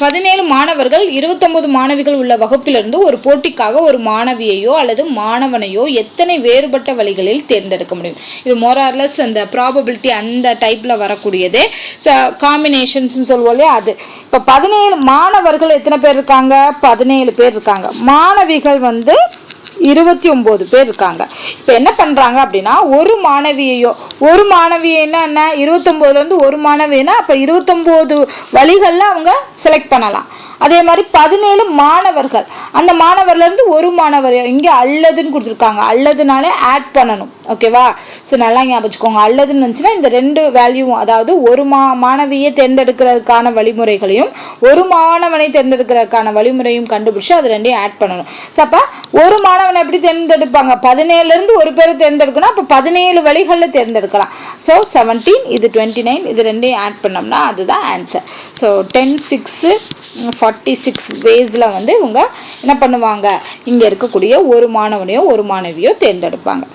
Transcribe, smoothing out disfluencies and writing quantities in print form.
17 மாணவர்கள் 29 மாணவிகள் உள்ள வகுப்பிலிருந்து ஒரு போட்டிக்காக ஒரு மாணவியையோ அல்லது மாணவனையோ எத்தனை வேறுபட்ட வழிகளில் தேர்ந்தெடுக்க முடியும்? இது மோரார்லெஸ் அந்த ப்ராபபிலிட்டி அந்த டைப்ல வரக்கூடியது. காம்பினேஷன்ஸ் சொல்லுவோம் இல்லையா அது. இப்ப 17 மாணவர்கள் எத்தனை பேர் இருக்காங்க? 17 பேர் இருக்காங்க. மாணவிகள் 29 பேர் இருக்காங்க. இப்ப என்ன பண்றாங்க அப்படின்னா, ஒரு மாணவியை என்ன 29ல இருந்து ஒரு மாணவினா அப்ப 29 வழிகள்ல அவங்க செலக்ட் பண்ணலாம். அதே மாதிரி 17 மாணவர்கள், அந்த மாணவர்ல இருந்து ஒரு மாணவர் இங்க அல்லதுன்னு கொடுத்துருக்காங்க. அல்லதுனாலே ஆட் பண்ணணும். ஓகேவா? சோ நல்லா ஞாபகம் வச்சுக்கோங்க. அல்லதுன்னு இருந்துச்சுன்னா இந்த ரெண்டு வேல்யூவும், அதாவது ஒரு மாணவியை தேர்ந்தெடுக்கிறதுக்கான வழிமுறைகளையும் ஒரு மாணவனை தேர்ந்தெடுக்கிறதுக்கான வழிமுறையும் கண்டுபிடிச்சு அது ரெண்டையும் ஆட் பண்ணணும். அப்ப ஒரு மாணவனை எப்படி தேர்ந்தெடுப்பாங்க? 17ல இருந்து ஒரு பேரை தேர்ந்தெடுக்கணும். அப்ப 17 வழிகள்ல தேர்ந்தெடுக்கலாம். சோ 17, இது 29, இது ரெண்டையும் ஆட் பண்ணோம்னா அதுதான் ஆன்சர். ஸோ 10, 6, 46 வேஸ்ல இவங்க என்ன பண்ணுவாங்க? இங்க இருக்கக்கூடிய ஒரு மாணவனையோ ஒரு மாணவியோ தேர்ந்தெடுப்பாங்க.